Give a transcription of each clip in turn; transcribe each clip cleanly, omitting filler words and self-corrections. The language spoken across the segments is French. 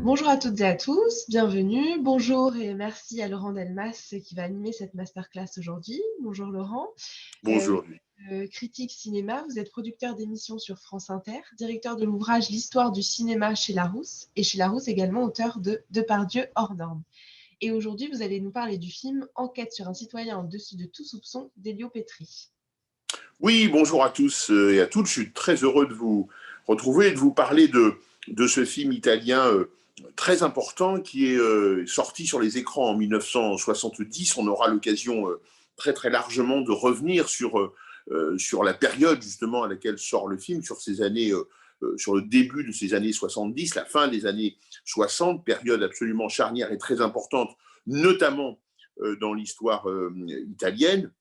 Bonjour à toutes et à tous, bienvenue. Bonjour et merci à Laurent Delmas qui va animer cette masterclass aujourd'hui. Bonjour Laurent. Vous Bonjour. êtes critique cinéma, vous êtes producteur d'émissions sur France Inter, directeur de l'ouvrage L'histoire du cinéma chez Larousse et chez Larousse également auteur de Depardieu hors norme. Et aujourd'hui, vous allez nous parler du film Enquête sur un citoyen au-dessus de tout soupçon d'Elio Petri. Oui, bonjour à tous et à toutes. Je suis très heureux de vous retrouver et de vous parler de ce film italien très important qui est sorti sur les écrans en 1970. On aura l'occasion très très largement de revenir sur la période justement à laquelle sort le film, sur ces années, sur le début de ces années 70, la fin des années 60, période absolument charnière et très importante, notamment dans l'histoire italienne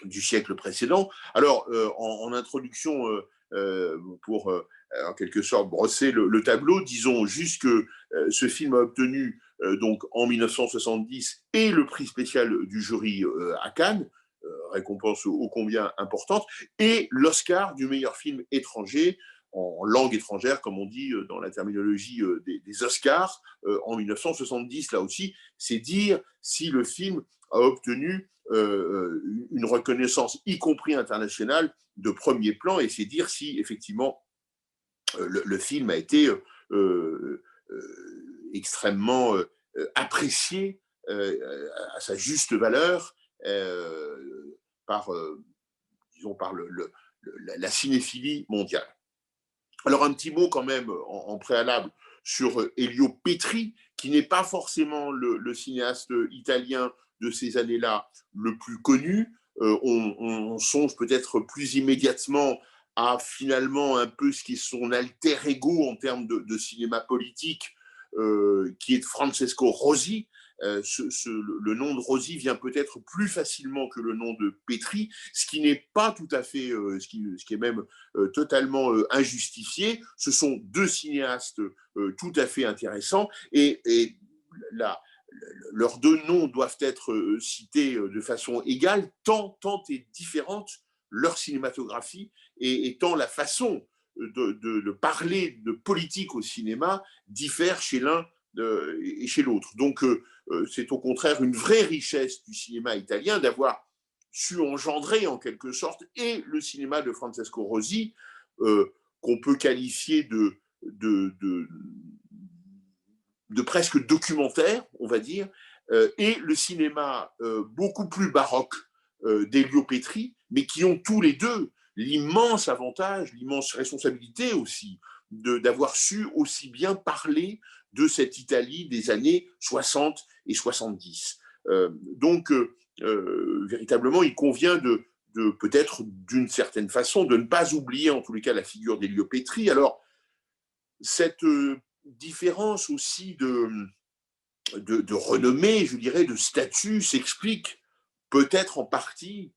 du siècle précédent. Alors, en introduction, pour en quelque sorte brosser le tableau, disons juste que ce film a obtenu donc en 1970 et le prix spécial du jury à Cannes, récompense ô combien importante, et l'Oscar du meilleur film étranger en langue étrangère, comme on dit dans la terminologie des Oscars, en 1970. Là aussi, c'est dire si le film a obtenu une reconnaissance, y compris internationale, de premier plan, et c'est dire si effectivement le film a été extrêmement apprécié à sa juste valeur par, disons, par la cinéphilie mondiale. Alors un petit mot quand même en préalable sur Elio Petri, qui n'est pas forcément le cinéaste italien de ces années-là le plus connu. On songe peut-être plus immédiatement à finalement un peu ce qui est son alter ego en termes de cinéma politique, qui est Francesco Rosi. Le nom de Rosi vient peut-être plus facilement que le nom de Petri, ce qui n'est pas tout à fait, ce qui est même totalement injustifié. Ce sont deux cinéastes tout à fait intéressants et leurs deux noms doivent être cités de façon égale, tant est différente leur cinématographie et tant la façon de parler de politique au cinéma diffère chez l'un et chez l'autre. Donc, c'est au contraire une vraie richesse du cinéma italien d'avoir su engendrer en quelque sorte et le cinéma de Francesco Rosi, qu'on peut qualifier de presque documentaire, on va dire, et le cinéma beaucoup plus baroque d'Elio Petri, mais qui ont tous les deux l'immense avantage, l'immense responsabilité aussi d'avoir su aussi bien parler de cette Italie des années 60 et 70. Donc, véritablement, il convient de peut-être d'une certaine façon de ne pas oublier en tous les cas la figure d'Elio Petri. Alors, cette différence aussi de renommée, je dirais, de statut s'explique peut-être en partie,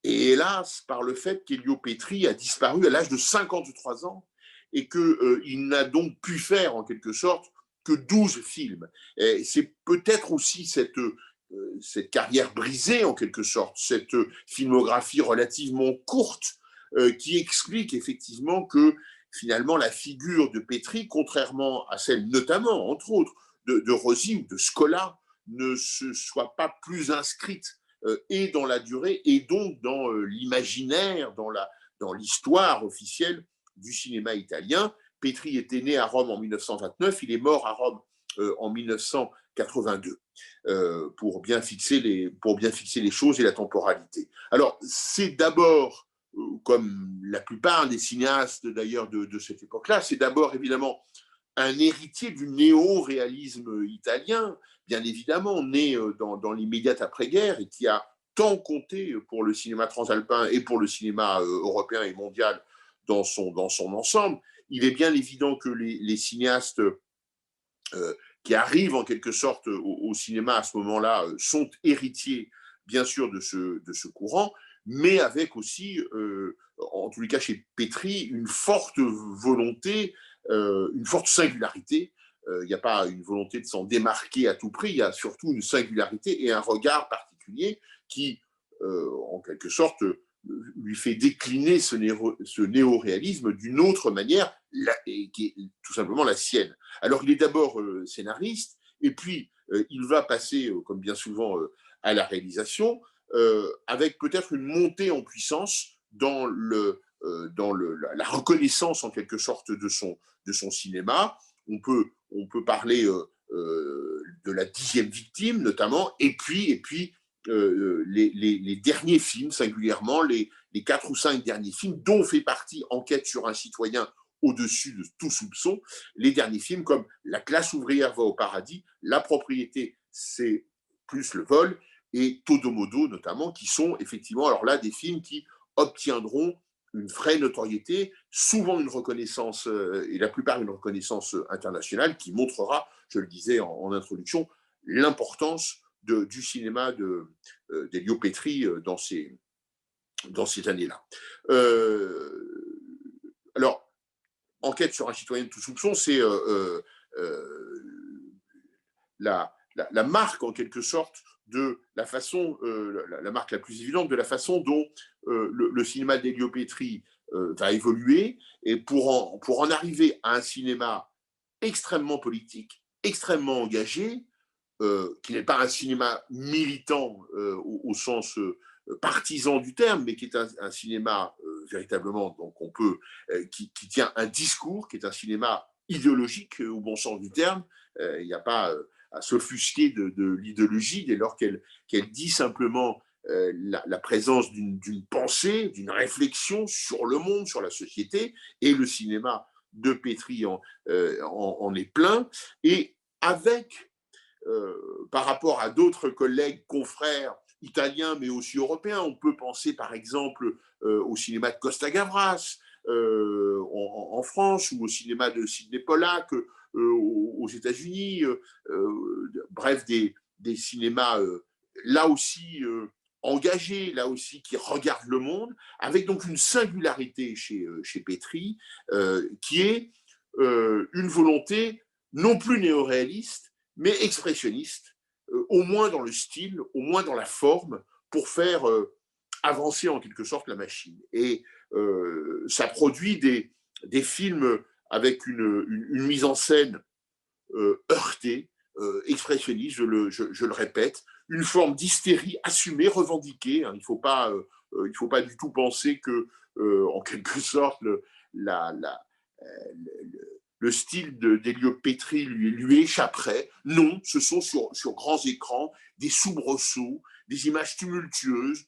et hélas, par le fait qu'Elio Petri a disparu à l'âge de 53 ans et qu'il n'a donc pu faire en quelque sorte que 12 films. Et c'est peut-être aussi cette carrière brisée en quelque sorte, cette filmographie relativement courte qui explique effectivement que finalement la figure de Petri, contrairement à celle notamment, entre autres, de Rosi ou de Scola, ne se soit pas plus inscrite et dans la durée et donc dans l'imaginaire, dans l'histoire officielle du cinéma italien. Petri était né à Rome en 1929, il est mort à Rome en 1982, pour bien fixer les choses et la temporalité. Alors, c'est d'abord, comme la plupart des cinéastes d'ailleurs de cette époque-là, c'est d'abord évidemment un héritier du néo-réalisme italien, bien évidemment, né dans l'immédiate après-guerre et qui a tant compté pour le cinéma transalpin et pour le cinéma européen et mondial dans son ensemble. Il est bien évident que les cinéastes qui arrivent en quelque sorte au cinéma à ce moment-là sont héritiers, bien sûr, de ce courant, mais avec aussi, en tous les cas chez Petri, une forte volonté, une forte singularité. Il n'y a pas une volonté de s'en démarquer à tout prix, il y a surtout une singularité et un regard particulier qui, en quelque sorte, lui fait décliner ce néo-réalisme d'une autre manière, et qui est tout simplement la sienne. Alors, il est d'abord scénariste, et puis il va passer, comme bien souvent, à la réalisation, avec peut-être une montée en puissance dans la reconnaissance, en quelque sorte, de son cinéma. On peut parler de la 10e victime, notamment, et puis les derniers films, singulièrement les 4 ou 5 derniers films, dont fait partie Enquête sur un citoyen au-dessus de tout soupçon, les derniers films comme La classe ouvrière va au paradis, La propriété, c'est plus le vol, et Todomodo notamment, qui sont effectivement, alors là, des films qui obtiendront une vraie notoriété, souvent une reconnaissance, et la plupart une reconnaissance internationale, qui montrera, je le disais en introduction, l'importance du cinéma d'Elio Petri dans ces années-là. Alors, Enquête sur un citoyen de tout soupçon, c'est la marque, en quelque sorte, de la façon, la marque la plus évidente de la façon dont le cinéma d'Elio Petri va évoluer, et pour en arriver à un cinéma extrêmement politique, extrêmement engagé, qui n'est pas un cinéma militant au sens partisan du terme, mais qui est un cinéma véritablement, donc qui tient un discours, qui est un cinéma idéologique au bon sens du terme. Il n'y a pas à s'offusquer de l'idéologie dès lors qu'elle dit simplement la présence d'une pensée, d'une réflexion sur le monde, sur la société, et le cinéma de Petri en est plein. Et avec par rapport à d'autres collègues, confrères italiens, mais aussi européens. On peut penser par exemple au cinéma de Costa Gavras en France, ou au cinéma de Sidney Pollack aux États-Unis. Bref, des cinémas là aussi engagés, là aussi qui regardent le monde, avec donc une singularité chez Petri, qui est une volonté non plus néoréaliste, mais expressionniste, au moins dans le style, au moins dans la forme, pour faire avancer en quelque sorte la machine. Et ça produit des films avec une mise en scène heurtée, expressionniste, je le répète, une forme d'hystérie assumée, revendiquée. Hein. Il ne faut pas du tout penser que, en quelque sorte, le style d'Elio Petri lui échapperait. Non, ce sont sur grands écrans des soubresauts, des images tumultueuses,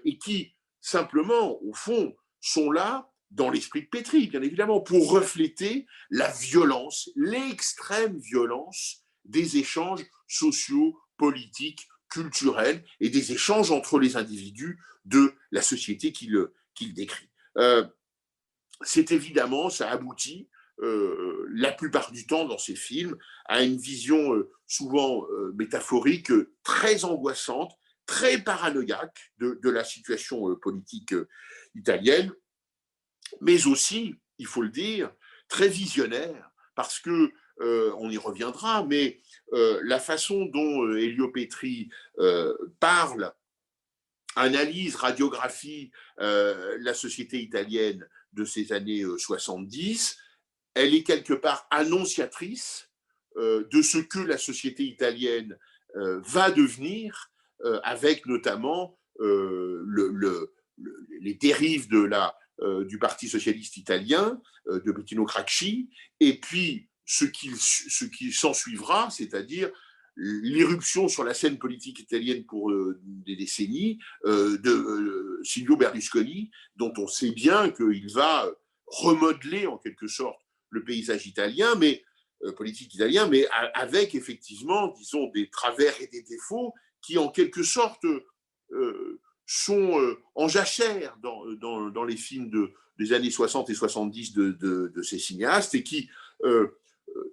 et qui, simplement, au fond, sont là dans l'esprit de Petri, bien évidemment, pour refléter la violence, l'extrême violence des échanges sociaux, politiques, culturels, et des échanges entre les individus de la société qu'il décrit. C'est évidemment, ça aboutit la plupart du temps dans ces films à une vision souvent métaphorique, très angoissante, très paranoïaque de la situation politique italienne, mais aussi, il faut le dire, très visionnaire, parce que, on y reviendra, mais la façon dont Elio Petri parle, analyse, radiographie la société italienne de ces années 70, elle est quelque part annonciatrice de ce que la société italienne va devenir, avec notamment les dérives du Parti socialiste italien, de Bettino Craxi, et puis ce qui s'en suivra, c'est-à-dire l'irruption sur la scène politique italienne pour des décennies de Silvio Berlusconi, dont on sait bien qu'il va remodeler en quelque sorte le paysage italien, mais politique italien, mais avec effectivement, disons, des travers et des défauts qui, en quelque sorte, sont en jachère dans les films des années 60 et 70 de ces cinéastes, et qui,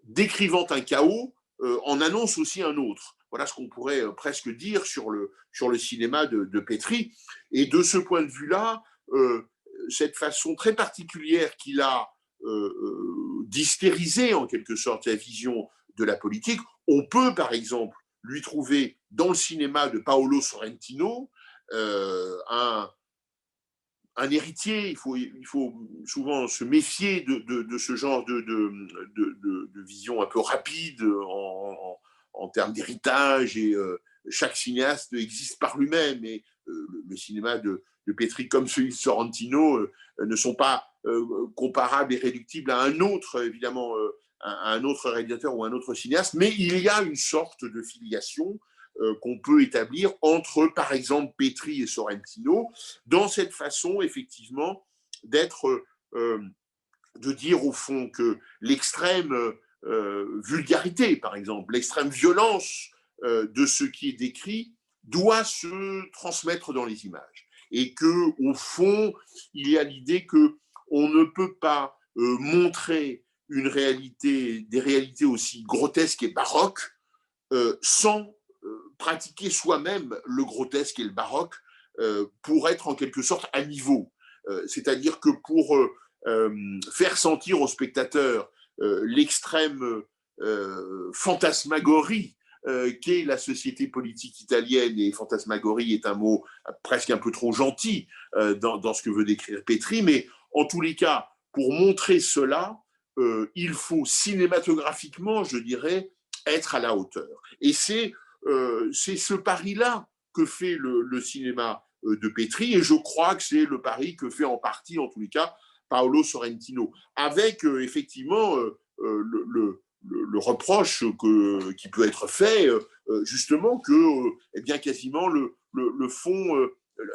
décrivant un chaos, en annonce aussi un autre. Voilà ce qu'on pourrait presque dire sur le cinéma de Petri. Et de ce point de vue-là, cette façon très particulière qu'il a d'hystériser en quelque sorte la vision de la politique, on peut par exemple lui trouver dans le cinéma de Paolo Sorrentino un un héritier, il faut souvent se méfier de ce genre de vision un peu rapide en termes d'héritage, et chaque cinéaste existe par lui-même, et le cinéma de Petri comme celui de Sorrentino ne sont pas comparables et réductibles à un autre, évidemment, à un autre réalisateur ou un autre cinéaste, mais il y a une sorte de filiation qu'on peut établir entre, par exemple, Petri et Sorrentino, dans cette façon, effectivement, de dire au fond que l'extrême vulgarité, par exemple, l'extrême violence de ce qui est décrit doit se transmettre dans les images. Et que, au fond, il y a l'idée que on ne peut pas montrer des réalités aussi grotesques et baroques sans pratiquer soi-même le grotesque et le baroque pour être en quelque sorte à niveau. C'est-à-dire que pour faire sentir au spectateur l'extrême fantasmagorie qu'est la société politique italienne, et fantasmagorie est un mot presque un peu trop gentil dans ce que veut décrire Petri, mais en tous les cas, pour montrer cela, il faut cinématographiquement, je dirais, être à la hauteur. Et c'est ce pari-là que fait le cinéma de Petri, et je crois que c'est le pari que fait en partie, en tous les cas, Paolo Sorrentino, avec effectivement le reproche qui peut être fait, justement, que eh bien, quasiment le fond,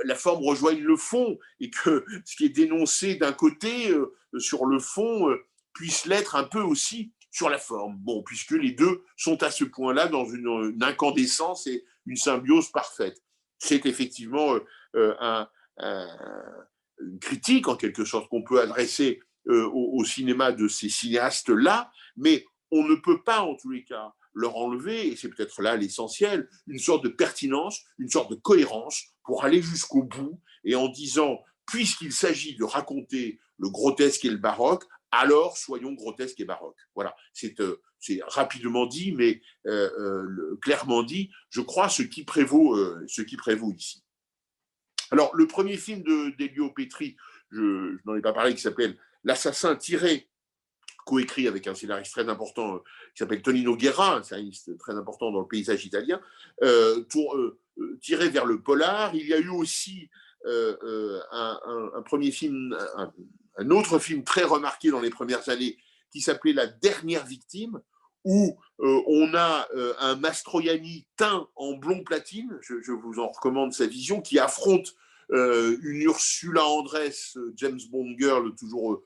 la forme rejoigne le fond, et que ce qui est dénoncé d'un côté sur le fond puisse l'être un peu aussi sur la forme. Bon, puisque les deux sont à ce point-là dans une incandescence et une symbiose parfaite. C'est effectivement une critique, en quelque sorte, qu'on peut adresser au cinéma de ces cinéastes-là, mais on ne peut pas, en tous les cas, leur enlever, et c'est peut-être là l'essentiel, une sorte de pertinence, une sorte de cohérence pour aller jusqu'au bout, et en disant, puisqu'il s'agit de raconter le grotesque et le baroque, alors soyons grotesques et baroques. Voilà, c'est rapidement dit, mais clairement dit, je crois, ce qui prévaut ici. Alors, le premier film d'Elio Petri, je n'en ai pas parlé, qui s'appelle L'Assassin tiré, coécrit avec un scénariste très important qui s'appelle Tonino Guerra, un scénariste très important dans le paysage italien, tiré vers le polar. Il y a eu aussi un premier film, un autre film très remarqué dans les premières années, qui s'appelait La Dernière Victime, où on a un Mastroianni teint en blond platine, je vous en recommande sa vision, qui affronte une Ursula Andress, James Bond girl, toujours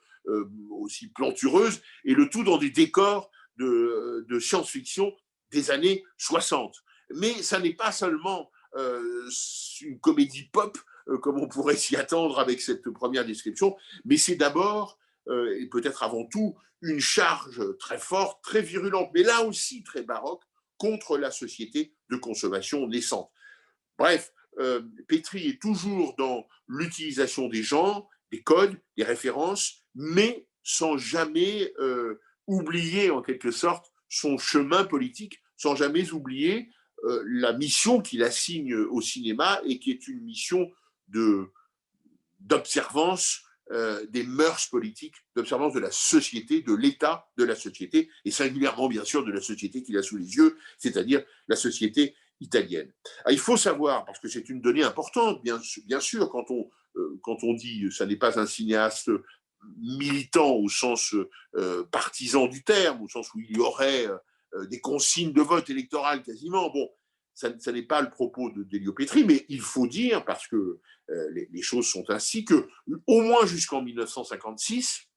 aussi plantureuse, et le tout dans des décors de science-fiction des années 60. Mais ça n'est pas seulement une comédie pop, comme on pourrait s'y attendre avec cette première description, mais c'est d'abord, et peut-être avant tout, une charge très forte, très virulente, mais là aussi très baroque, contre la société de consommation naissante. Bref, Petri est toujours dans l'utilisation des genres, des codes, des références, mais sans jamais oublier en quelque sorte son chemin politique, sans jamais oublier la mission qu'il assigne au cinéma, et qui est une mission d'observance des mœurs politiques, d'observance de la société, de l'état de la société, et singulièrement bien sûr de la société qu'il a sous les yeux, c'est-à-dire la société italienne. Alors, il faut savoir, parce que c'est une donnée importante, bien sûr, quand on dit ça n'est pas un cinéaste militant au sens partisan du terme, au sens où il y aurait des consignes de vote électoral quasiment. Bon, ça n'est pas le propos d'Elio Petri, mais il faut dire, parce que les choses sont ainsi, que au moins jusqu'en 1956,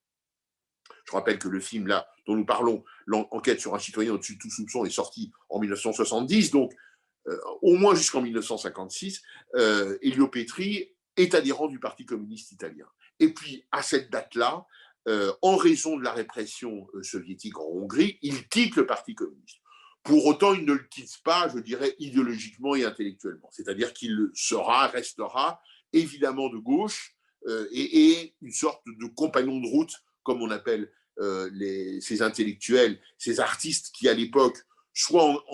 je rappelle que le film là dont nous parlons, L'enquête sur un citoyen au-dessus de tout soupçon, est sorti en 1970, donc au moins jusqu'en 1956, Elio Petri est adhérent du Parti communiste italien. Et puis, à cette date-là, en raison de la répression soviétique en Hongrie, il quitte le Parti communiste. Pour autant, il ne le quitte pas, je dirais, idéologiquement et intellectuellement. C'est-à-dire qu'il restera évidemment de gauche et une sorte de compagnon de route, comme on appelle ces intellectuels, ces artistes qui, à l'époque, soit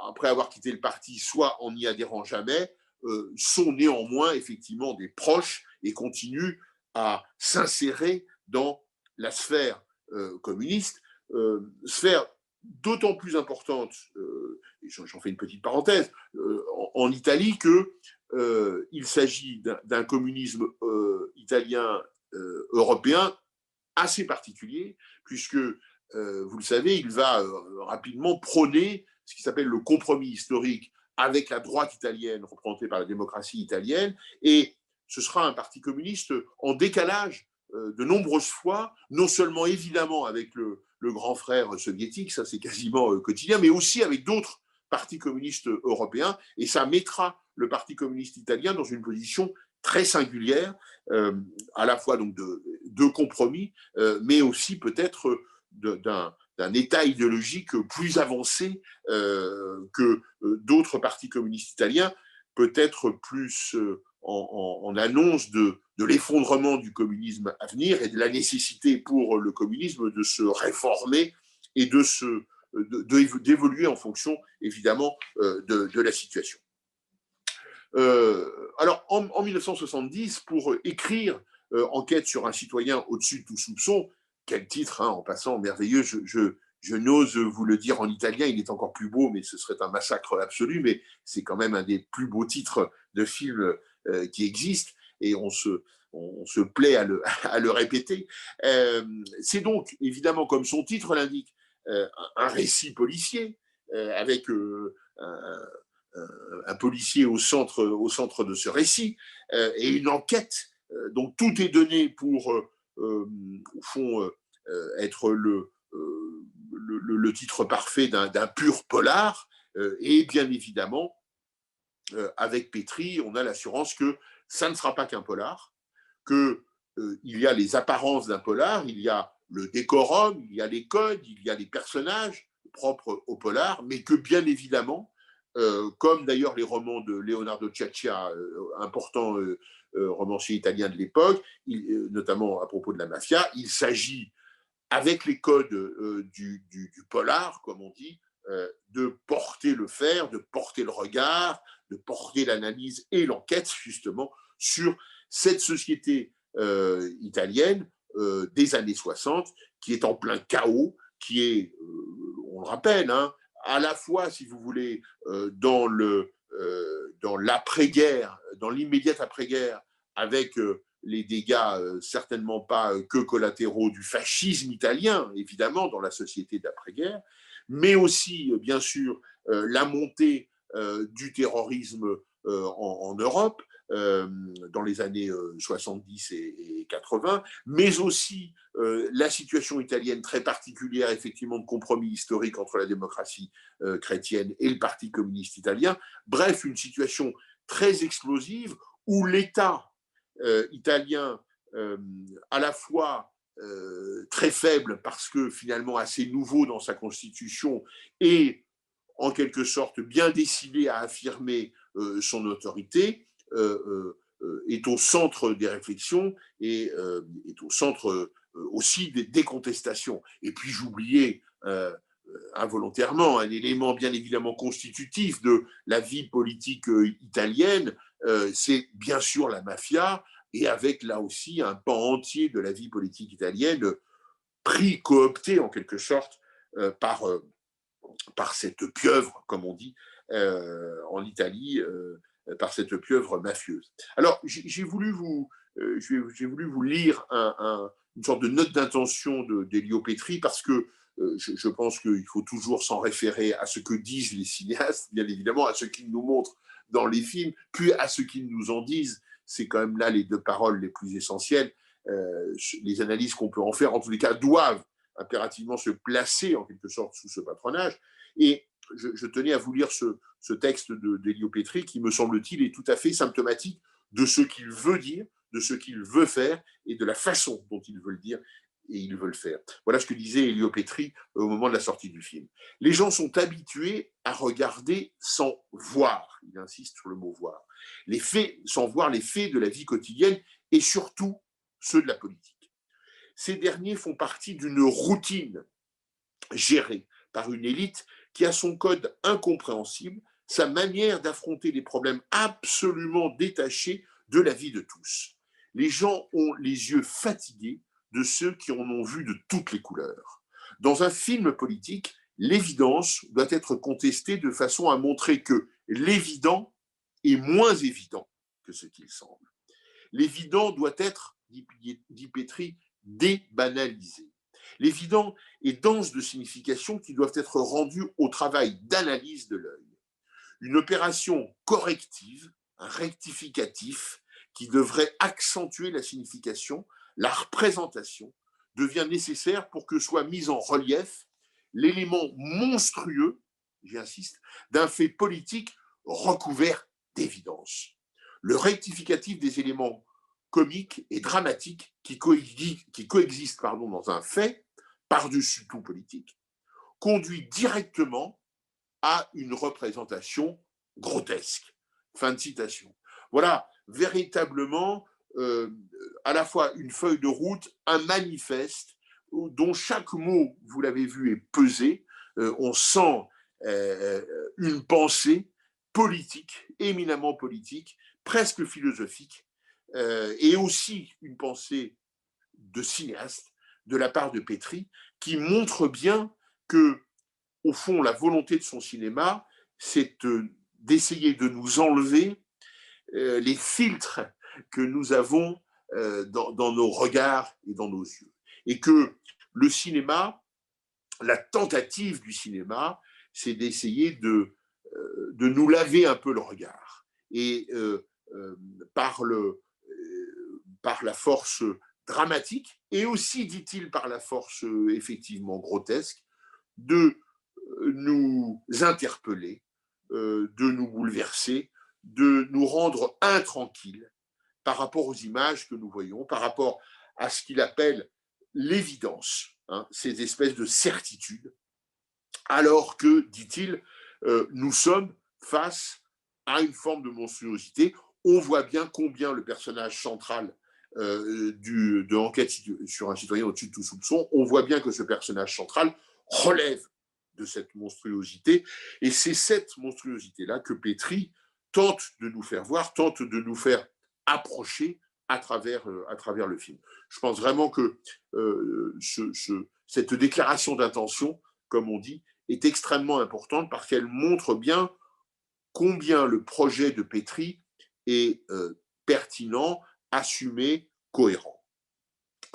après avoir quitté le parti, soit en n'y adhérant jamais, sont néanmoins effectivement des proches et continue à s'insérer dans la sphère communiste, sphère d'autant plus importante, et j'en fais une petite parenthèse, en Italie qu'il s'agit d'un communisme italien européen assez particulier, puisque, vous le savez, il va rapidement prôner ce qui s'appelle le compromis historique avec la droite italienne, représentée par la démocratie italienne, et ce sera un parti communiste en décalage de nombreuses fois, non seulement évidemment avec le grand frère soviétique, ça c'est quasiment quotidien, mais aussi avec d'autres partis communistes européens, et ça mettra le Parti communiste italien dans une position très singulière, à la fois donc de compromis, mais aussi peut-être d'un état idéologique plus avancé que d'autres partis communistes italiens, peut-être plus en annonce de l'effondrement du communisme à venir et de la nécessité pour le communisme de se réformer et d'évoluer en fonction, évidemment, de la situation. Alors, en 1970, pour écrire Enquête sur un citoyen au-dessus de tout soupçon, quel titre, hein, en passant, merveilleux, je n'ose vous le dire en italien, il est encore plus beau, mais ce serait un massacre absolu, mais c'est quand même un des plus beaux titres de films qui existent, et on se plaît à le répéter. C'est donc, évidemment, comme son titre l'indique, un récit policier, avec un policier au centre de ce récit, et une enquête. Donc tout est donné pour, au fond, être le titre parfait d'un pur polar, et bien évidemment, avec Petri, on a l'assurance que ça ne sera pas qu'un polar, qu'il y a les apparences d'un polar, il y a le décorum, il y a les codes, il y a les personnages propres au polar, mais que bien évidemment, comme d'ailleurs les romans de Leonardo Ciaccia, important romancier italien de l'époque, notamment à propos de la mafia, il s'agit, avec les codes du polar, comme on dit, de porter le fer, de porter le regard, de porter l'analyse et l'enquête, justement, sur cette société italienne des années 60, qui est en plein chaos, qui est, on le rappelle, hein, à la fois, si vous voulez, dans l'après-guerre, dans l'immédiate après-guerre, avec les dégâts certainement pas que collatéraux du fascisme italien, évidemment, dans la société d'après-guerre, mais aussi, bien sûr, la montée du terrorisme en Europe, dans les années 70 et 80, mais aussi la situation italienne très particulière, effectivement, de compromis historique entre la démocratie chrétienne et le Parti communiste italien. Bref, une situation très explosive où l'État italien, à la fois très faible parce que finalement assez nouveau dans sa constitution et en quelque sorte bien décidé à affirmer son autorité, est au centre des réflexions et est au centre aussi des contestations. Et puis j'oubliais involontairement un élément bien évidemment constitutif de la vie politique italienne, c'est bien sûr la mafia, et avec là aussi un pan entier de la vie politique italienne pris, coopté en quelque sorte par cette pieuvre, comme on dit en Italie, par cette pieuvre mafieuse. Alors, j'ai voulu vous lire une sorte de note d'intention d'Elio Petri, parce que je pense qu'il faut toujours s'en référer à ce que disent les cinéastes, bien évidemment, à ce qu'ils nous montrent dans les films, puis à ce qu'ils nous en disent. C'est quand même là les deux paroles les plus essentielles. Les analyses qu'on peut en faire, en tous les cas, doivent impérativement se placer en quelque sorte sous ce patronage. Et je tenais à vous lire ce texte d'Elio Petri qui, me semble-t-il, est tout à fait symptomatique de ce qu'il veut dire, de ce qu'il veut faire et de la façon dont il veut le dire et il veut le faire. Voilà ce que disait Elio Petri au moment de la sortie du film. Les gens sont habitués à regarder sans voir, il insiste sur le mot voir, les faits, sans voir les faits de la vie quotidienne et surtout ceux de la politique. Ces derniers font partie d'une routine gérée par une élite qui a son code incompréhensible, sa manière d'affronter les problèmes absolument détachés de la vie de tous. Les gens ont les yeux fatigués de ceux qui en ont vu de toutes les couleurs. Dans un film politique, l'évidence doit être contestée de façon à montrer que l'évident est moins évident que ce qu'il semble. L'évident doit être, dit Petrie, débanalisé. L'évident est dense de significations qui doivent être rendues au travail d'analyse de l'œil. Une opération corrective, un rectificatif, qui devrait accentuer la signification, la représentation, devient nécessaire pour que soit mis en relief l'élément monstrueux, j'insiste, d'un fait politique recouvert d'évidence. Le rectificatif des éléments comiques et dramatiques qui coexistent dans un fait, par-dessus tout politique, conduit directement à une représentation grotesque. Fin de citation. Voilà véritablement à la fois une feuille de route, un manifeste dont chaque mot, vous l'avez vu, est pesé. On sent une pensée politique, éminemment politique, presque philosophique, et aussi une pensée de cinéaste de la part de Petrie, qui montre bien que, au fond, la volonté de son cinéma, c'est d'essayer de nous enlever les filtres que nous avons dans nos regards et dans nos yeux. Et que le cinéma, la tentative du cinéma, c'est d'essayer de nous laver un peu le regard. Et par la force dramatique, et aussi, dit-il, par la force effectivement grotesque, de nous interpeller, de nous bouleverser, de nous rendre intranquilles par rapport aux images que nous voyons, par rapport à ce qu'il appelle l'évidence, ces espèces de certitudes, alors que, dit-il, nous sommes face à une forme de monstruosité. On voit bien combien le personnage central de Enquête sur un citoyen au-dessus de tout soupçon, on voit bien que ce personnage central relève de cette monstruosité, et c'est cette monstruosité-là que Petrie tente de nous faire voir, tente de nous faire approcher à travers le film. Je pense vraiment que cette déclaration d'intention, comme on dit, est extrêmement importante parce qu'elle montre bien combien le projet de Petrie est pertinent, assumé, cohérent.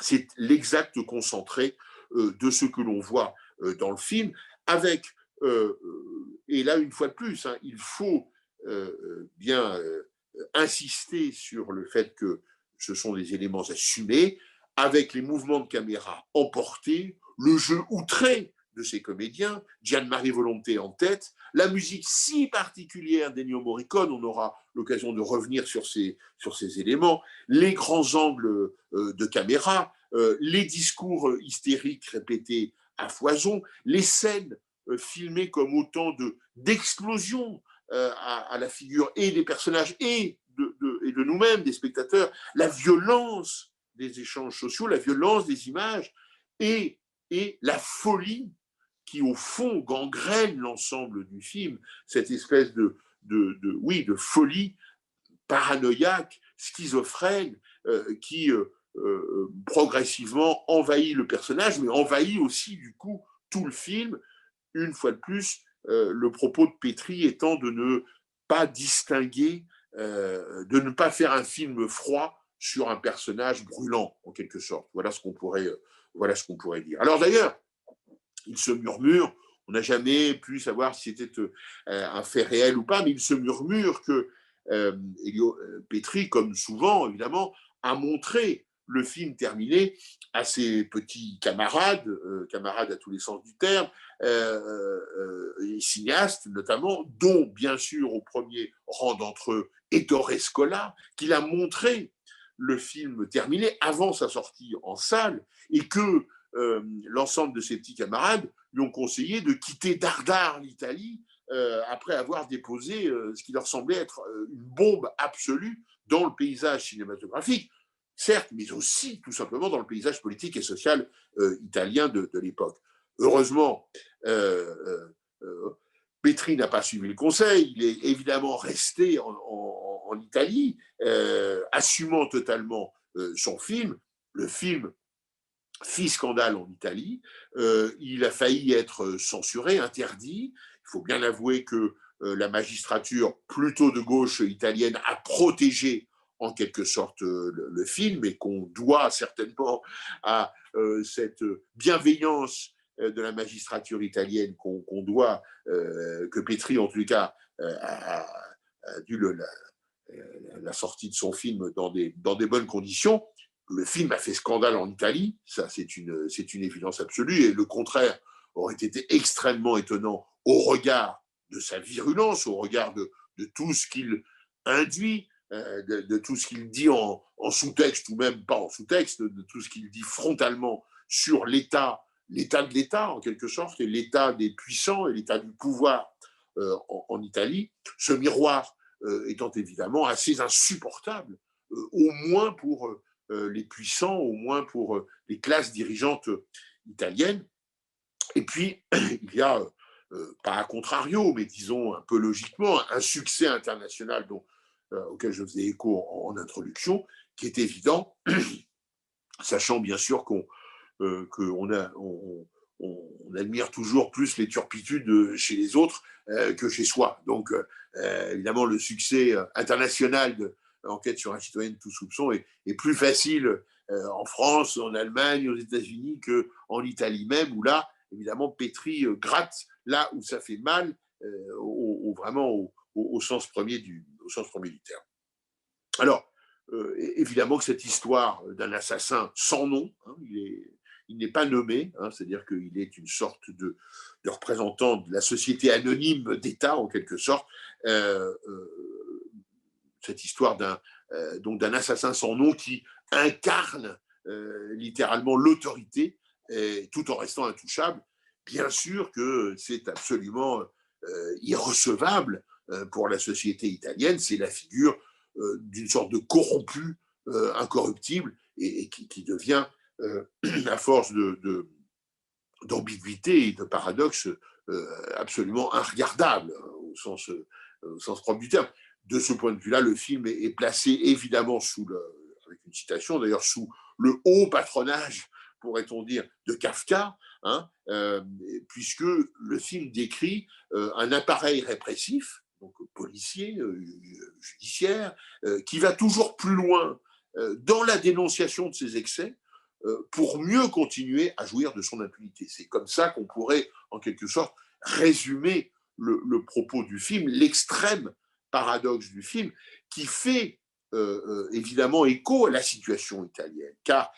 C'est l'exact concentré de ce que l'on voit dans le film, avec, et là, une fois de plus, il faut bien insister sur le fait que ce sont des éléments assumés, avec les mouvements de caméra emportés, le jeu outré de ces comédiens, Gianni Volonté en tête, la musique si particulière d'Ennio Morricone, on aura l'occasion de revenir sur ces éléments, les grands angles de caméra, les discours hystériques répétés à foison, les scènes filmées comme autant d'explosions à la figure et des personnages et de nous-mêmes, des spectateurs, la violence des échanges sociaux, la violence des images et la folie qui, au fond, gangrène l'ensemble du film, cette espèce de folie paranoïaque, schizophrène, qui progressivement envahit le personnage, mais envahit aussi, du coup, tout le film, une fois de plus, le propos de Petrie étant de ne pas distinguer, de ne pas faire un film froid sur un personnage brûlant, en quelque sorte. Voilà ce qu'on pourrait dire. Alors d'ailleurs, il se murmure, on n'a jamais pu savoir si c'était un fait réel ou pas, mais il se murmure que Petrie, comme souvent, évidemment, a montré le film terminé à ses petits camarades, camarades à tous les sens du terme, cinéastes notamment, dont bien sûr au premier rang d'entre eux Ettore Scola, qu'il a montré le film terminé avant sa sortie en salle, et que l'ensemble de ses petits camarades lui ont conseillé de quitter dardard l'Italie après avoir déposé ce qui leur semblait être une bombe absolue dans le paysage cinématographique, certes, mais aussi tout simplement dans le paysage politique et social italien de l'époque. Heureusement, Petrie n'a pas suivi le conseil, il est évidemment resté en Italie, assumant totalement son film. Le film fit scandale en Italie. Il a failli être censuré, interdit. Il faut bien avouer que la magistrature, plutôt de gauche italienne, a protégé en quelque sorte le film, et qu'on doit certainement à cette bienveillance de la magistrature italienne qu'on doit, que Petri, en tout cas, a dû la sortie de son film dans des bonnes conditions. Le film a fait scandale en Italie, ça c'est une évidence absolue, et le contraire aurait été extrêmement étonnant au regard de sa virulence, au regard de tout ce qu'il induit, de tout ce qu'il dit en sous-texte, ou même pas en sous-texte, de tout ce qu'il dit frontalement sur l'état de l'État en quelque sorte, et l'état des puissants et l'état du pouvoir en Italie. Ce miroir étant évidemment assez insupportable, au moins pour les puissants, au moins pour les classes dirigeantes italiennes. Et puis, il y a, pas à contrario, mais disons un peu logiquement, un succès international auquel je faisais écho en introduction, qui est évident, sachant bien sûr qu'on admire toujours plus les turpitudes chez les autres que chez soi. Donc, évidemment, le succès international de l'enquête sur un citoyen de tout soupçon est plus facile en France, en Allemagne, aux États-Unis qu'en Italie même, où là, évidemment, Petri gratte là où ça fait mal, vraiment au sens premier du terme. Alors, évidemment que cette histoire d'un assassin sans nom, hein, il n'est pas nommé, hein, c'est-à-dire qu'il est une sorte de représentant de la société anonyme d'État, en quelque sorte. Cette histoire d'un assassin sans nom qui incarne littéralement l'autorité, tout en restant intouchable. Bien sûr que c'est absolument irrecevable pour la société italienne, c'est la figure d'une sorte de corrompu incorruptible, et qui devient, à force d'ambiguïté et de paradoxe, absolument regardable, au sens propre du terme. De ce point de vue-là, le film est placé évidemment avec une citation d'ailleurs, sous le haut patronage, pourrait-on dire, de Kafka, hein, puisque le film décrit un appareil répressif, donc policier, judiciaire, qui va toujours plus loin dans la dénonciation de ses excès, pour mieux continuer à jouir de son impunité. C'est comme ça qu'on pourrait, en quelque sorte, résumer le propos du film, l'extrême paradoxe du film, qui fait évidemment écho à la situation italienne, car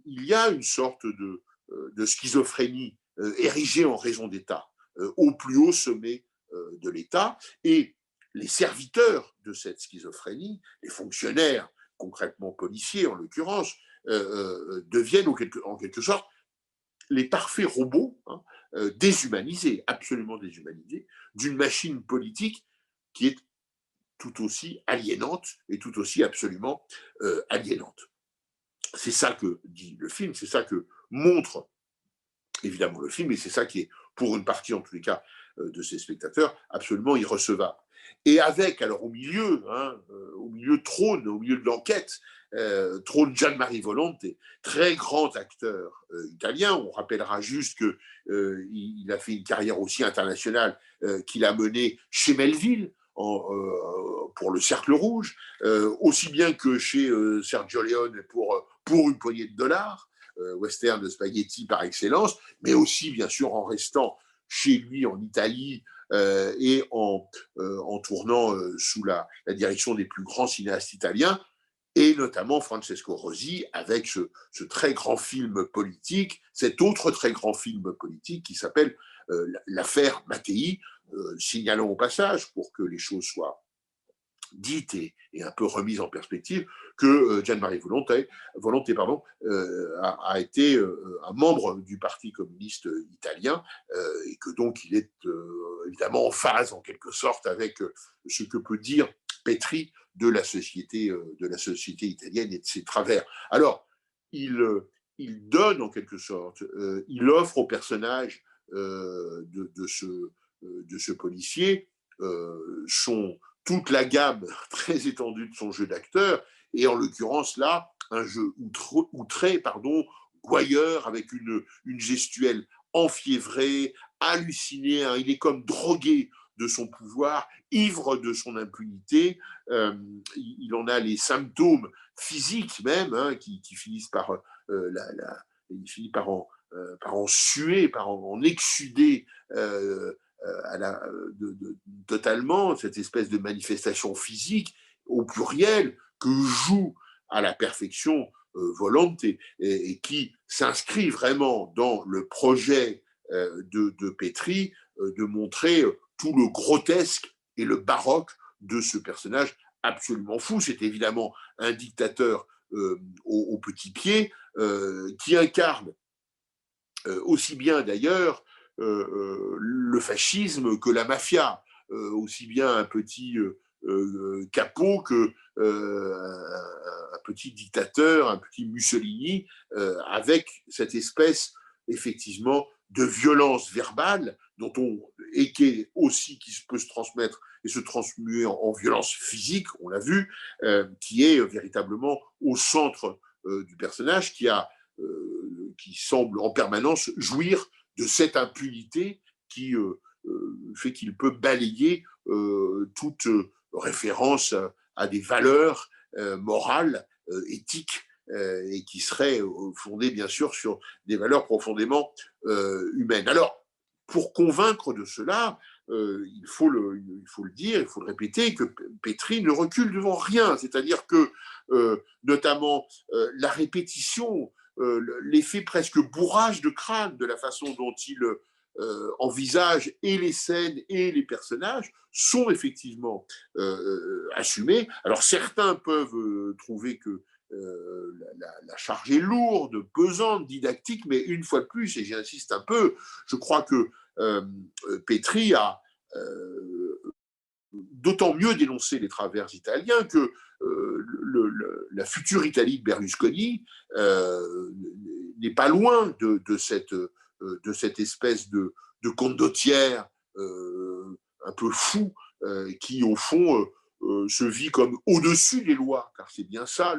il y a une sorte de schizophrénie érigée en raison d'État au plus haut sommet de l'État, et les serviteurs de cette schizophrénie, les fonctionnaires, concrètement policiers en l'occurrence, deviennent en quelque sorte les parfaits robots, hein, déshumanisés, absolument déshumanisés, d'une machine politique qui est tout aussi aliénante et tout aussi absolument aliénante. C'est ça que dit le film, c'est ça que montre évidemment le film, et c'est ça qui est, pour une partie en tous les cas de ses spectateurs, absolument irrecevable. Et avec, alors au milieu trône, au milieu de l'enquête, trône Gianmarie Volonte, très grand acteur italien. On rappellera juste qu'il a fait une carrière aussi internationale qu'il a menée chez Melville, pour le Cercle Rouge, aussi bien que chez Sergio Leone pour une poignée de dollars, western de spaghetti par excellence, mais aussi bien sûr en restant chez lui en Italie et en tournant sous la direction des plus grands cinéastes italiens, et notamment Francesco Rosi avec ce très grand film politique, cet autre très grand film politique qui s'appelle l'affaire Mattei, signalons au passage, pour que les choses soient dites et un peu remises en perspective, que Gianmarie Volonte a été un membre du Parti communiste italien, et que donc il est évidemment en phase en quelque sorte avec ce que peut dire Petri de la société italienne et de ses travers. Alors, il donne en quelque sorte, il offre au personnage de ce policier toute la gamme très étendue de son jeu d'acteur, et en l'occurrence là, un jeu outré, pardon, gouailleur, avec une gestuelle enfiévrée, halluciné, hein, il est comme drogué de son pouvoir, ivre de son impunité, il en a les symptômes physiques même, hein, qui finissent par, il finit par en suer, par en exsuder totalement, cette espèce de manifestation physique au pluriel que joue à la perfection Volante et qui s'inscrit vraiment dans le projet de Petri de montrer tout le grotesque et le baroque de ce personnage absolument fou. C'est évidemment un dictateur au petit pied qui incarne aussi bien d'ailleurs le fascisme que la mafia, aussi bien un petit capot que un petit dictateur, un petit Mussolini, avec cette espèce effectivement de violence verbale dont on et qui peut se transmettre et se transmuer en violence physique, on l'a vu, qui est véritablement au centre du personnage, qui semble en permanence jouir de cette impunité qui fait qu'il peut balayer toute référence à des valeurs morales, éthiques, et qui seraient fondées bien sûr sur des valeurs profondément humaines. Alors, pour convaincre de cela, il faut le dire, il faut le répéter, que Petri ne recule devant rien, c'est-à-dire que notamment la répétition, l'effet presque bourrage de crâne de la façon dont il envisage et les scènes et les personnages sont effectivement assumés. Alors certains peuvent trouver que la charge est lourde, pesante, didactique, mais une fois de plus, et j'insiste un peu, je crois que Petri a d'autant mieux dénoncé les travers italiens que la future Italie de Berlusconi n'est pas loin de cette espèce de condottière un peu fou qui, au fond, se vit comme au-dessus des lois, car c'est bien ça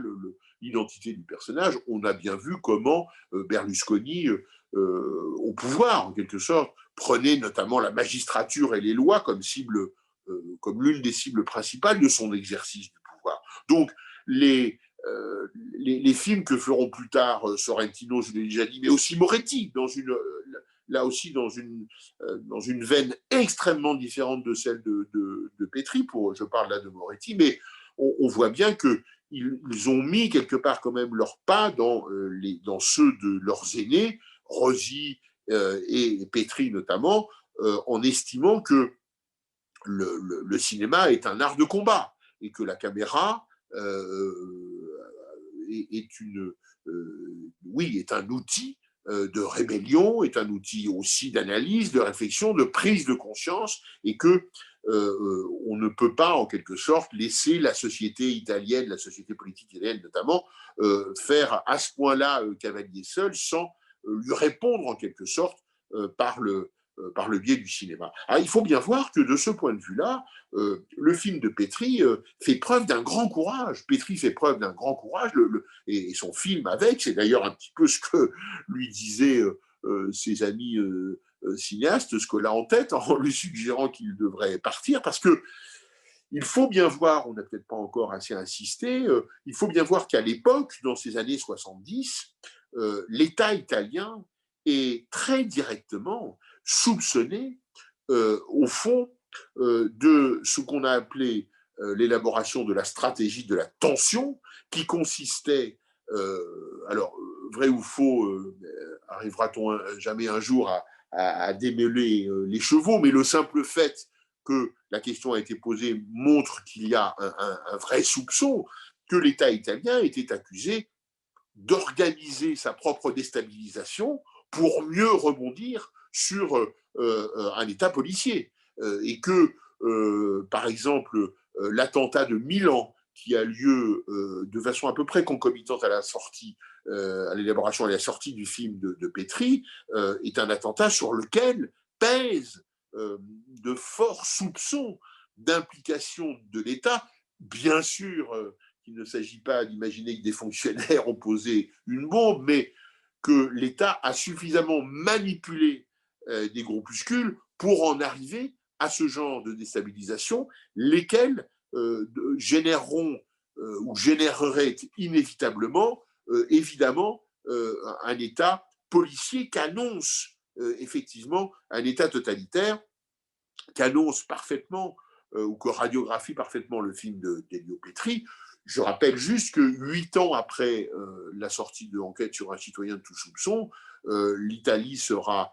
l'identité du personnage. On a bien vu comment Berlusconi, au pouvoir, en quelque sorte, prenait notamment la magistrature et les lois comme cible, comme l'une des cibles principales de son exercice du pouvoir. Donc, les films que feront plus tard Sorrentino, je l'ai déjà dit, mais aussi Moretti, là aussi dans une veine extrêmement différente de celle de Petri, je parle là de Moretti, mais on voit bien qu'ils ont mis quelque part quand même leurs pas dans ceux de leurs aînés, Rosi et Petri notamment, en estimant que le cinéma est un art de combat et que la caméra est un outil de rébellion, est un outil aussi d'analyse, de réflexion, de prise de conscience, et que on ne peut pas, en quelque sorte, laisser la société italienne, la société politique italienne notamment, faire à ce point-là cavalier seul sans lui répondre en quelque sorte par le biais du cinéma. Alors, il faut bien voir que de ce point de vue-là, le film de Petri fait preuve d'un grand courage. Petri fait preuve d'un grand courage, et son film avec, c'est d'ailleurs un petit peu ce que lui disaient ses amis cinéastes, ce qu'on a en tête, en lui suggérant qu'il devrait partir, parce que il faut bien voir, on n'a peut-être pas encore assez insisté, il faut bien voir qu'à l'époque, dans ces années 70, l'État italien est très directement soupçonné, au fond, de ce qu'on a appelé l'élaboration de la stratégie de la tension, qui consistait, alors, vrai ou faux, arrivera-t-on jamais un jour à démêler les chevaux, mais le simple fait que la question a été posée montre qu'il y a un vrai soupçon que l'État italien était accusé d'organiser sa propre déstabilisation pour mieux rebondir sur un État policier. Et que, par exemple, l'attentat de Milan, qui a lieu de façon à peu près concomitante à la sortie, à l'élaboration et à la sortie du film de Petri, est un attentat sur lequel pèsent de forts soupçons d'implication de l'État, bien sûr, qu'il ne s'agit pas d'imaginer que des fonctionnaires ont posé une bombe, mais que l'État a suffisamment manipulé des groupuscules pour en arriver à ce genre de déstabilisation, lesquels généreront ou généreraient inévitablement, évidemment, un État policier qu'annonce effectivement un État totalitaire, qu'annonce parfaitement ou que radiographie parfaitement le film d'Elio Petri. Je rappelle juste que 8 ans après la sortie de Enquête sur un citoyen de tout soupçon, l'Italie sera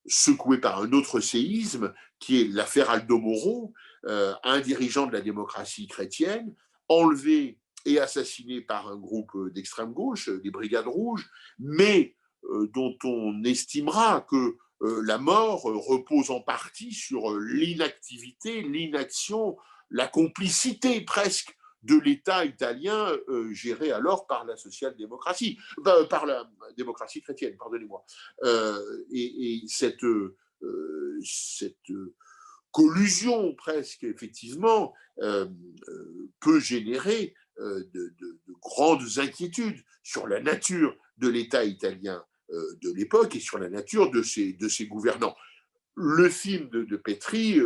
secouée par un autre séisme, qui est l'affaire Aldo Moro, un dirigeant de la démocratie chrétienne, enlevé et assassiné par un groupe d'extrême gauche, des Brigades Rouges, mais dont on estimera que la mort repose en partie sur l'inactivité, l'inaction, la complicité presque de l'État italien géré alors par la social-démocratie, par la démocratie chrétienne, pardonnez-moi. Et cette collusion presque, effectivement, peut générer de grandes inquiétudes sur la nature de l'État italien de l'époque et sur la nature de ses gouvernants. Le film de Petri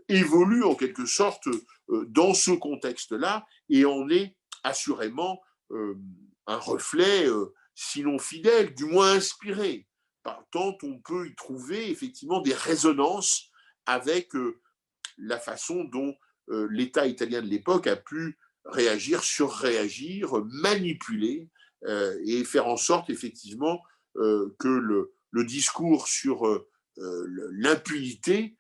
évolue en quelque sorte dans ce contexte-là et en est assurément un reflet, sinon fidèle, du moins inspiré, tant on peut y trouver effectivement des résonances avec la façon dont l'État italien de l'époque a pu réagir, surréagir, manipuler et faire en sorte effectivement que le discours sur l'impunité,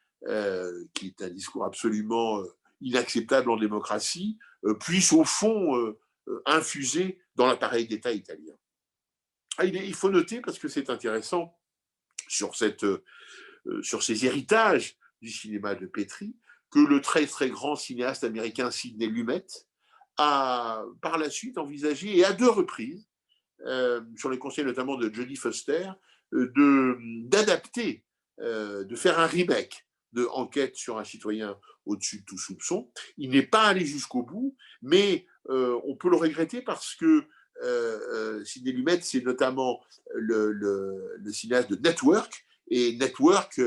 qui est un discours absolument inacceptable en démocratie, puisse au fond infuser dans l'appareil d'État italien. Il faut noter, parce que c'est intéressant, sur ces héritages du cinéma de Petri, que le très très grand cinéaste américain Sidney Lumet a par la suite envisagé, et à 2 reprises, sur les conseils notamment de Jodie Foster, d'adapter, de faire un remake de Enquête sur un citoyen au-dessus de tout soupçon. Il n'est pas allé jusqu'au bout, mais on peut le regretter parce que Sidney Lumet, c'est notamment le cinéaste de Network, et Network,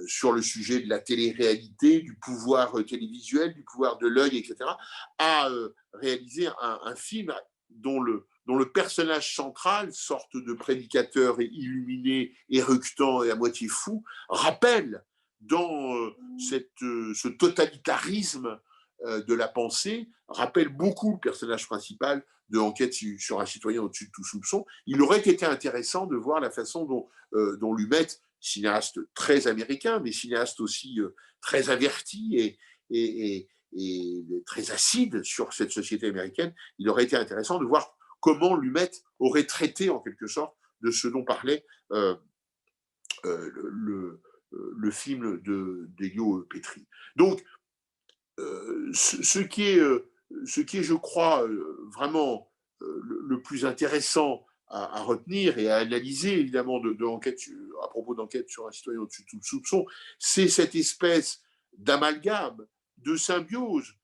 sur le sujet de la télé-réalité, du pouvoir télévisuel, du pouvoir de l'œil, etc., a réalisé un film dont le personnage central, sorte de prédicateur illuminé, éructant et à moitié fou, rappelle dans ce totalitarisme de la pensée, rappelle beaucoup le personnage principal de Enquête sur un citoyen au-dessus de tout soupçon. Il aurait été intéressant de voir la façon dont Lumet, cinéaste très américain, mais cinéaste aussi très averti et très acide sur cette société américaine, il aurait été intéressant de voir comment Lumet aurait traité en quelque sorte de ce dont parlait le film d'Elio Petri. Donc, ce qui est, je crois, vraiment le plus intéressant à retenir et à analyser, évidemment, à propos d'enquête sur un citoyen au-dessus de tout soupçon, c'est cette espèce d'amalgame, de symbiose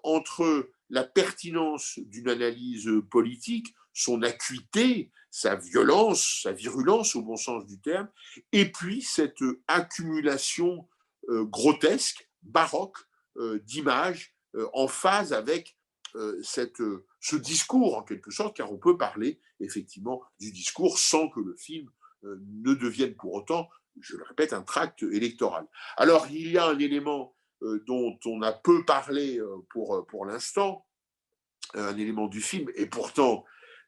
entre la pertinence d'une analyse politique, son acuité, sa violence, sa virulence au bon sens du terme, et puis cette accumulation grotesque, baroque, d'images en phase avec ce discours en quelque sorte, car on peut parler effectivement du discours sans que le film ne devienne pour autant, je le répète, un tract électoral. Alors il y a un élément dont on a peu parlé pour l'instant, un élément du film, et pourtant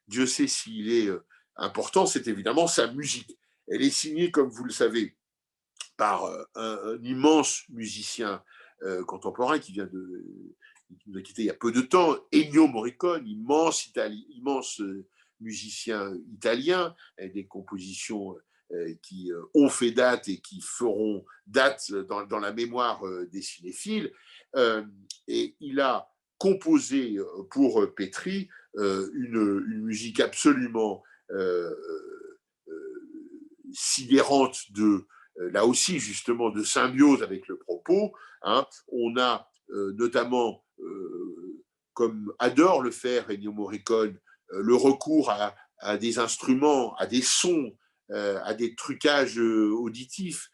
Dieu sait s'il est important, c'est évidemment sa musique. Elle est signée, comme vous le savez, par un immense musicien contemporain qui nous a quitté il y a peu de temps, Ennio Morricone, immense musicien italien, avec des compositions qui ont fait date et qui feront date dans la mémoire des cinéphiles. Et il a composé pour Petri une musique absolument sidérante là aussi justement de symbiose avec le propos. Hein. On a notamment comme adore le faire Ennio Morricone, le recours à des instruments, à des sons, à des trucages auditifs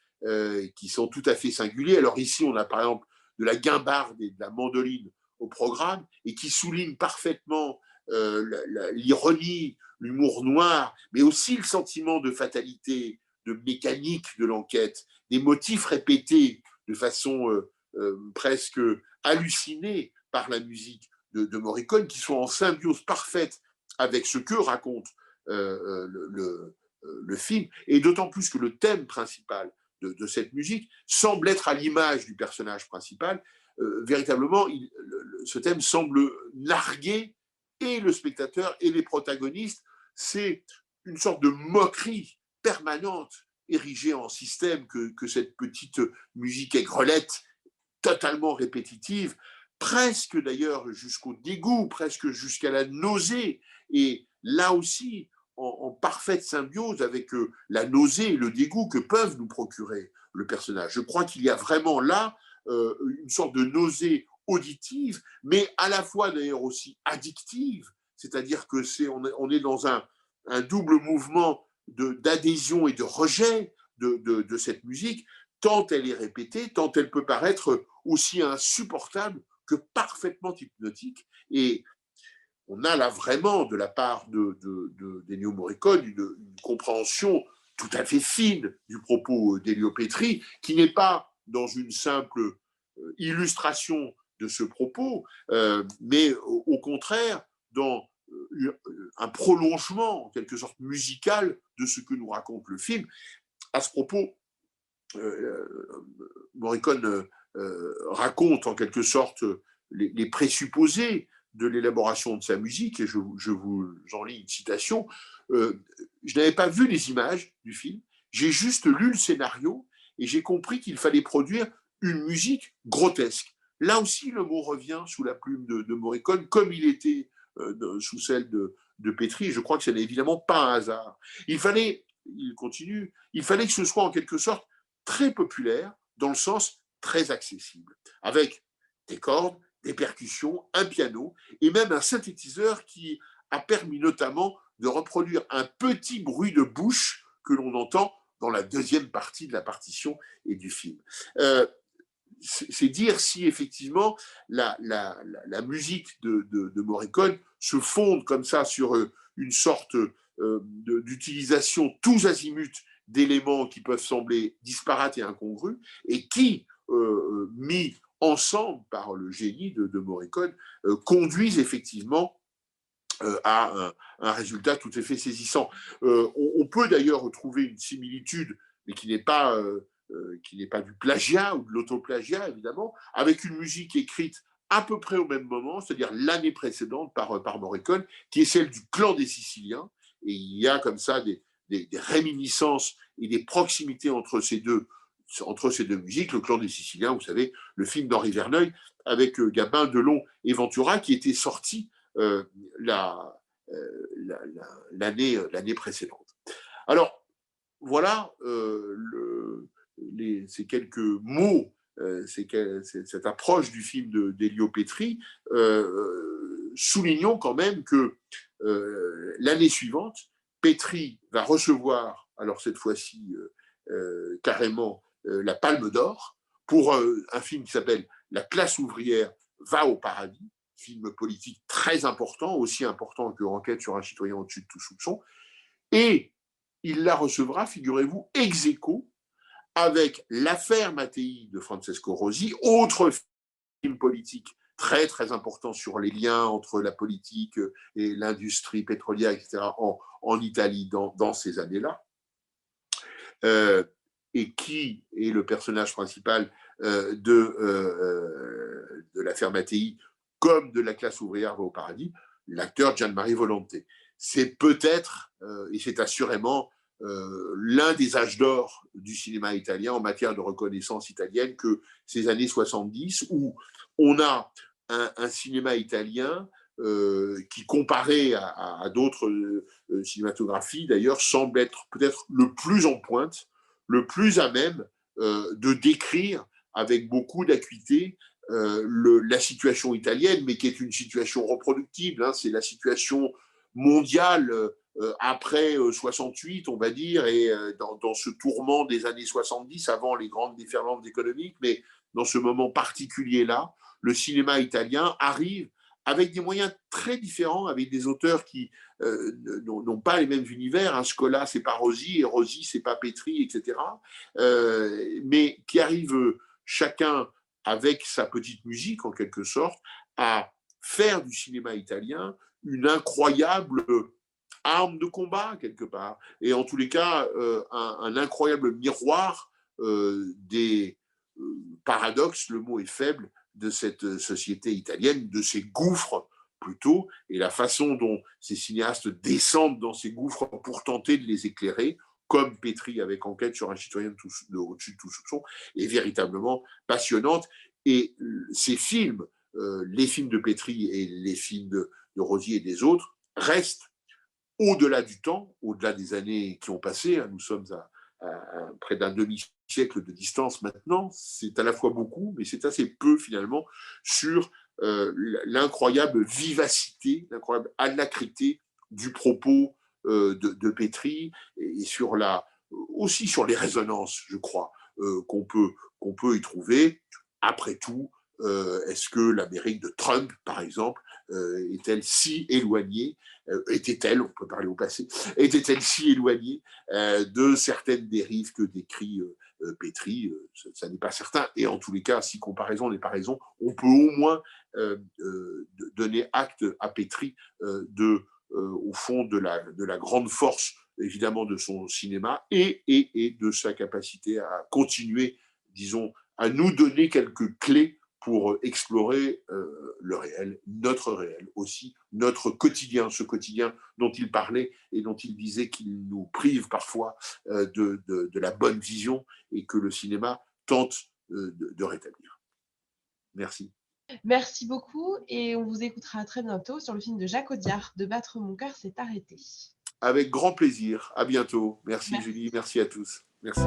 qui sont tout à fait singuliers. Alors ici, on a par exemple de la guimbarde et de la mandoline au programme et qui souligne parfaitement l'ironie, l'humour noir, mais aussi le sentiment de fatalité, de mécanique de l'enquête, des motifs répétés de façon presque hallucinée par la musique de Morricone, qui sont en symbiose parfaite avec ce que raconte le film, et d'autant plus que le thème principal de cette musique semble être à l'image du personnage principal. Véritablement, ce thème semble narguer et le spectateur et les protagonistes. C'est une sorte de moquerie permanente érigée en système que cette petite musique aigrelette, totalement répétitive, presque d'ailleurs jusqu'au dégoût, presque jusqu'à la nausée, et là aussi en parfaite symbiose avec la nausée et le dégoût que peuvent nous procurer le personnage. Je crois qu'il y a vraiment là une sorte de nausée auditive, mais à la fois d'ailleurs aussi addictive, c'est-à-dire que on est dans un double mouvement d'adhésion et de rejet de cette musique, tant elle est répétée, tant elle peut paraître aussi insupportable que parfaitement hypnotique. Et on a là vraiment, de la part d'Ennio Morricone, une compréhension tout à fait fine du propos d'Elio Petri, qui n'est pas dans une simple illustration de ce propos, mais au contraire dans un prolongement, en quelque sorte musical, de ce que nous raconte le film. À ce propos, Morricone raconte en quelque sorte les présupposés de l'élaboration de sa musique, et j'en lis une citation. Je n'avais pas vu les images du film, j'ai juste lu le scénario et j'ai compris qu'il fallait produire une musique grotesque. Là aussi, le mot revient sous la plume de Morricone, comme il était sous celle de Petri. Je crois que ce n'est évidemment pas un hasard. Il continue, il fallait que ce soit en quelque sorte très populaire, dans le sens très accessible, avec des cordes, des percussions, un piano et même un synthétiseur qui a permis notamment de reproduire un petit bruit de bouche que l'on entend dans la deuxième partie de la partition et du film. C'est dire si effectivement la musique de Morricone se fonde comme ça sur une sorte d'utilisation tous azimuts d'éléments qui peuvent sembler disparates et incongrus, et qui, mis ensemble par le génie de Morricone, conduisent effectivement à un résultat tout à fait saisissant. On peut d'ailleurs retrouver une similitude, mais qui n'est pas du plagiat ou de l'autoplagiat, évidemment, avec une musique écrite à peu près au même moment, c'est-à-dire l'année précédente par Morricone, qui est celle du Clan des Siciliens. Et il y a comme ça des réminiscences et des proximités entre ces deux musiques. Le Clan des Siciliens, vous savez, le film d'Henri Verneuil avec Gabin, Delon et Ventura, qui était sorti l'année précédente. Alors, voilà ces quelques mots, cette approche du film d'Elio Petri. Soulignons quand même que l'année suivante, Petri va recevoir, alors cette fois-ci carrément, la Palme d'Or pour un film qui s'appelle La classe ouvrière va au paradis, film politique très important, aussi important que Enquête sur un citoyen au-dessus de tout soupçon. Et il la recevra, figurez-vous, ex aequo avec L'affaire Mattei de Francesco Rosi, autre film politique très très important sur les liens entre la politique et l'industrie pétrolière, etc., en Italie dans ces années-là. Et qui est le personnage principal de L'affaire Mattei, comme de La classe ouvrière va au paradis, l'acteur Gianmarie Volonté. C'est peut-être, et c'est assurément, l'un des âges d'or du cinéma italien en matière de reconnaissance italienne que ces années 70, où on a un cinéma italien qui, comparé à d'autres cinématographies d'ailleurs, semble être peut-être le plus en pointe, le plus à même de décrire avec beaucoup d'acuité la situation italienne, mais qui est une situation reproductible. Hein, c'est la situation mondiale après 68, on va dire, et dans ce tourment des années 70, avant les grandes déferlantes économiques, mais dans ce moment particulier-là, le cinéma italien arrive avec des moyens très différents, avec des auteurs qui n'ont pas les mêmes univers. Hein. Scola, c'est pas Rosi, et Rosi, c'est pas Petri, etc. Mais qui arrivent chacun avec sa petite musique, en quelque sorte, à faire du cinéma italien une incroyable arme de combat, quelque part. Et en tous les cas, un incroyable miroir des paradoxes, le mot est faible, de cette société italienne, de ces gouffres plutôt, et la façon dont ces cinéastes descendent dans ces gouffres pour tenter de les éclairer, comme Petri avec Enquête sur un citoyen au-dessus de tout soupçon, est véritablement passionnante. Et ces films, les films de Petri et les films de Rosi et des autres, restent au-delà du temps, au-delà des années qui ont passé. Hein, nous sommes à près d'un demi-siècle de distance maintenant. C'est à la fois beaucoup, mais c'est assez peu finalement sur l'incroyable vivacité, l'incroyable alacrité du propos de Petri et sur aussi sur les résonances, je crois, qu'on peut y trouver. Après tout, est-ce que l'Amérique de Trump, par exemple, est-elle si éloignée, était-elle, on peut parler au passé, était-elle si éloignée de certaines dérives que décrit Petri, ça n'est pas certain. Et en tous les cas, si comparaison n'est pas raison, on peut au moins donner acte à Petri au fond de la grande force, évidemment, de son cinéma et de sa capacité à continuer, disons, à nous donner quelques clés pour explorer le réel, notre réel aussi, notre quotidien, ce quotidien dont il parlait et dont il disait qu'il nous prive parfois de la bonne vision et que le cinéma tente de rétablir. Merci. Merci beaucoup et on vous écoutera très bientôt sur le film de Jacques Audiard, De battre mon cœur s'est arrêté. Avec grand plaisir. À bientôt. Merci Julie, merci à tous. Merci.